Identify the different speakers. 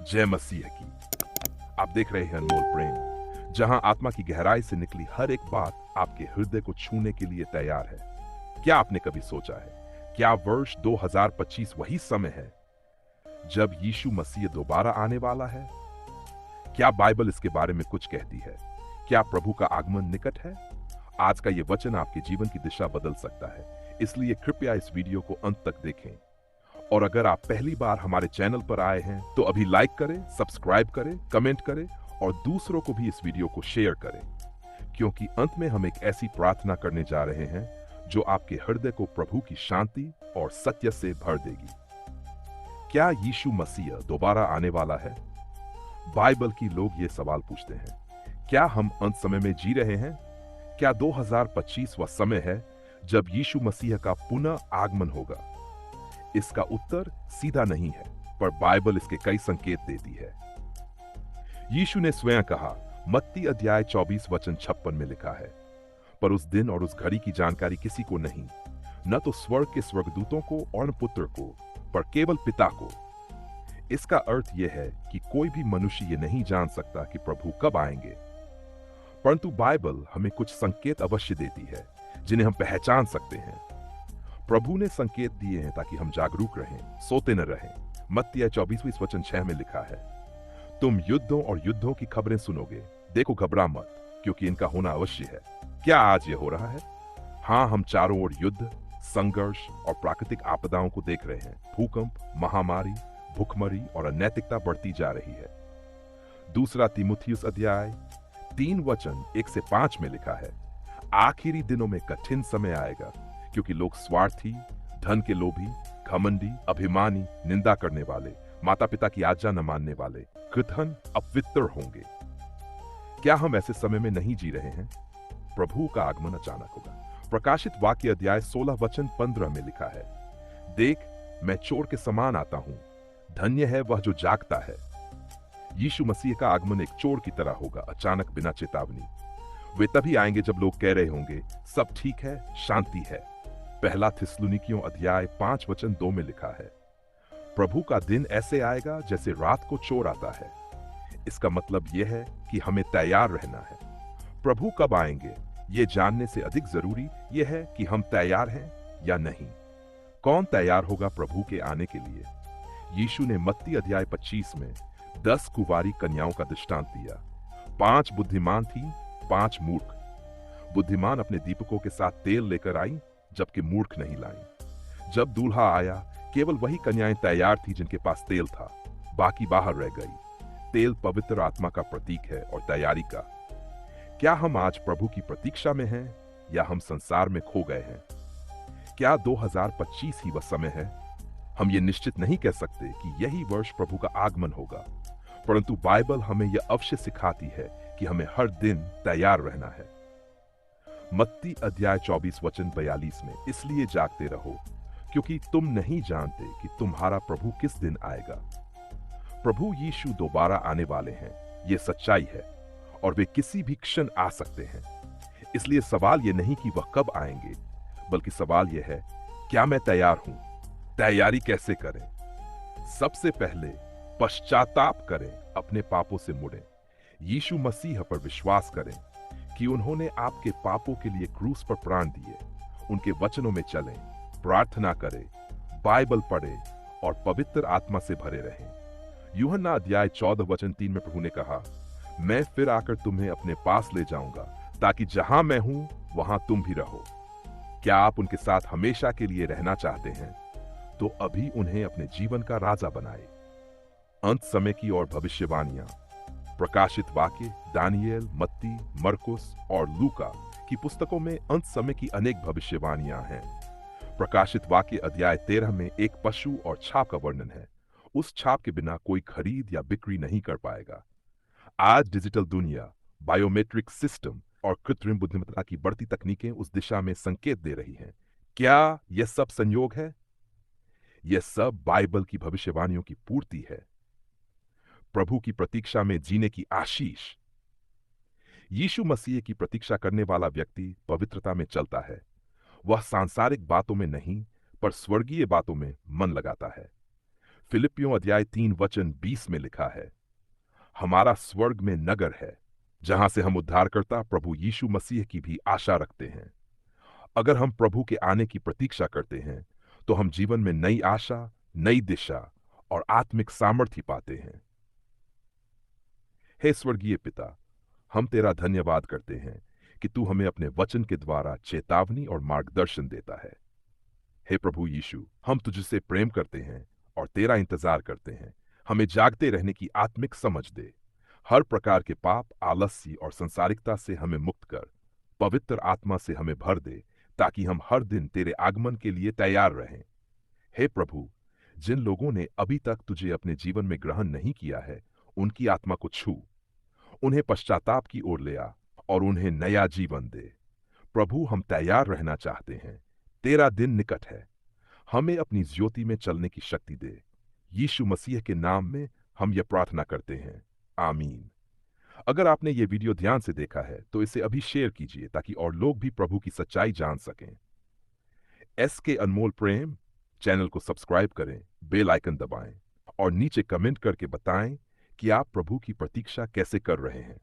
Speaker 1: जय मसीह की। आप देख रहे हैं अनमोल प्रेम, जहां आत्मा की गहराई से निकली हर एक बात आपके हृदय को छूने के लिए तैयार है। क्या आपने कभी सोचा है, क्या वर्ष 2025 वही समय है जब यीशु मसीह दोबारा आने वाला है? क्या बाइबल इसके बारे में कुछ कहती है? क्या प्रभु का आगमन निकट है? आज का ये वचन आपके जीवन की दिशा बदल सकता है, इसलिए कृपया इस वीडियो को अंत तक देखें। और अगर आप पहली बार हमारे चैनल पर आए हैं तो अभी लाइक करें, सब्सक्राइब करें, कमेंट करें और दूसरों को भी इस वीडियो को शेयर करें, क्योंकि अंत में हम एक ऐसी प्रार्थना करने जा रहे हैं जो आपके हृदय को प्रभु की शांति और सत्य से भर देगी। क्या यीशु मसीह दोबारा आने वाला है? बाइबल की लोग ये सवाल पूछते हैं। क्या हम अंत समय में जी रहे हैं? क्या 2025 वह समय है जब यीशु मसीह का पुनः आगमन होगा? इसका उत्तर सीधा नहीं है, पर बाइबल इसके कई संकेत देती है। यीशु ने स्वयं कहा, मत्ती अध्याय 24 वचन 56 में लिखा है, पर उस दिन और उस घड़ी की जानकारी किसी को नहीं, न तो स्वर्ग के स्वर्गदूतों को और न पुत्र को, पर केवल पिता को। इसका अर्थ यह है कि कोई भी मनुष्य ये नहीं जान सकता कि प्रभु कब आएंगे, परंतु बाइबल हमें कुछ संकेत अवश्य देती है जिन्हें हम पहचान सकते हैं। प्रभु ने संकेत दिए हैं ताकि हम जागरूक रहें, सोते न रहें। मत्ती 24 वचन 6 में लिखा है, तुम युद्धों और युद्धों की खबरें सुनोगे, देखो घबरा मत, क्योंकि इनका होना अवश्य है। क्या आज ये हो रहा है? हाँ, हम चारों ओर युद्ध, संघर्ष और प्राकृतिक आपदाओं को देख रहे हैं। भूकंप, महामारी, भुखमरी और अनैतिकता बढ़ती जा रही है। दूसरा तीमुथियुस अध्याय 3 वचन 1 से 5 में लिखा है, आखिरी दिनों में कठिन समय आएगा, क्योंकि लोग स्वार्थी, धन के लोभी, घमंडी, अभिमानी, निंदा करने वाले, माता पिता की आज्ञा न मानने वाले, कृतघ्न, अपवित्र होंगे। क्या हम ऐसे समय में नहीं जी रहे हैं? प्रभु का आगमन अचानक होगा। प्रकाशित वाक्य अध्याय 16 वचन 15 में लिखा है, देख, मैं चोर के समान आता हूं, धन्य है वह जो जागता है। यीशु मसीह का आगमन एक चोर की तरह होगा, अचानक, बिना चेतावनी। वे तभी आएंगे जब लोग कह रहे होंगे, सब ठीक है, शांति है। पहला थिस्सलुनीकियों अध्याय 5 वचन 2 में लिखा है, प्रभु का दिन ऐसे आएगा जैसे रात को चोर आता है। इसका मतलब यह है कि हमें तैयार रहना है। प्रभु कब आएंगे, यह जानने से अधिक जरूरी यह है कि हम तैयार हैं या नहीं। कौन तैयार होगा प्रभु के आने के लिए? यीशु ने मत्ती अध्याय 25 में 10 कुंवारी कन्याओं का दृष्टांत दिया। 5 बुद्धिमान थी, 5 मूर्ख। बुद्धिमान अपने दीपकों के साथ तेल लेकर आई, जबकि मूर्ख नहीं लाई। जब दूल्हा आया, केवल वही कन्याएं तैयार थी जिनके पास तेल था, बाकी बाहर रह गई। तेल पवित्र आत्मा का प्रतीक है और तैयारी का। क्या हम आज प्रभु की प्रतीक्षा में हैं या हम संसार में खो गए हैं? क्या 2025 ही वह समय है? हम ये निश्चित नहीं कह सकते कि यही वर्ष प्रभु का आगमन होगा, परंतु बाइबल हमें यह अवश्य सिखाती है कि हमें हर दिन तैयार रहना है। मत्ती अध्याय 24 वचन 42 में, इसलिए जागते रहो, क्योंकि तुम नहीं जानते कि तुम्हारा प्रभु किस दिन आएगा। प्रभु यीशु दोबारा आने वाले हैं, ये सच्चाई है, और वे किसी भी क्षण आ सकते हैं। इसलिए सवाल यह नहीं कि वह कब आएंगे, बल्कि सवाल यह है, क्या मैं तैयार हूं? तैयारी कैसे करें? सबसे पहले पश्चाताप करें, अपने पापों से मुड़ें, यीशु मसीह पर विश्वास करें कि उन्होंने आपके पापों के लिए क्रूस पर प्राण दिए। उनके वचनों में चलें, प्रार्थना करें, बाइबल पढ़ें और पवित्र आत्मा से भरे रहें। यूहन्ना अध्याय 14 वचन 3 में प्रभु ने कहा, मैं फिर आकर तुम्हें अपने पास ले जाऊंगा, ताकि जहां मैं हूं वहां तुम भी रहो। क्या आप उनके साथ हमेशा के लिए रहना चाहते हैं? तो अभी उन्हें अपने जीवन का राजा बनाए। अंत समय की और भविष्यवाणियां। प्रकाशित वाक्य, दानियेल, मत्ती, मरकुस और लूका की पुस्तकों में अंत समय की अनेक भविष्यवाणियां हैं। प्रकाशित वाक्य अध्याय 13 में एक पशु और छाप का वर्णन है। उस छाप के बिना कोई खरीद या बिक्री नहीं कर पाएगा। आज डिजिटल दुनिया, बायोमेट्रिक सिस्टम और कृत्रिम बुद्धिमत्ता की बढ़ती तकनीकें उस दिशा में संकेत दे रही हैं। क्या यह सब संयोग है? यह सब बाइबल की भविष्यवाणियों की पूर्ति है। प्रभु की प्रतीक्षा में जीने की आशीष। यीशु मसीह की प्रतीक्षा करने वाला व्यक्ति पवित्रता में चलता है। वह सांसारिक बातों में नहीं, पर स्वर्गीय बातों में मन लगाता है। फिलिपियों अध्याय 3 वचन 20 में लिखा है, हमारा स्वर्ग में नगर है जहां से हम उद्धारकर्ता प्रभु यीशु मसीह की भी आशा रखते हैं। अगर हम प्रभु के आने की प्रतीक्षा करते हैं तो हम जीवन में नई आशा, नई दिशा और आत्मिक सामर्थ्य पाते हैं। हे स्वर्गीय पिता, हम तेरा धन्यवाद करते हैं कि तू हमें अपने वचन के द्वारा चेतावनी और मार्गदर्शन देता है। हे प्रभु यीशु, हम तुझसे प्रेम करते हैं और तेरा इंतजार करते हैं। हमें जागते रहने की आत्मिक समझ दे। हर प्रकार के पाप, आलस्य और संसारिकता से हमें मुक्त कर पवित्र आत्मा से हमें भर दे, ताकि हम हर दिन तेरे आगमन के लिए तैयार रहें। हे प्रभु, जिन लोगों ने अभी तक तुझे अपने जीवन में ग्रहण नहीं किया है, उनकी आत्मा को छू, उन्हें पश्चाताप की ओर ले आ और उन्हें नया जीवन दे। प्रभु, हम तैयार रहना चाहते हैं। तेरा दिन निकट है। हमें अपनी ज्योति में चलने की शक्ति दे। यीशु मसीह के नाम में हम यह प्रार्थना करते हैं, आमीन। अगर आपने ये वीडियो ध्यान से देखा है तो इसे अभी शेयर कीजिए ताकि और लोग भी प्रभु की सच्चाई जान सकें। एस के अनमोल प्रेम चैनल को सब्सक्राइब करें, बेल आइकन दबाएं और नीचे कमेंट करके बताएं कि आप प्रभु की प्रतीक्षा कैसे कर रहे हैं।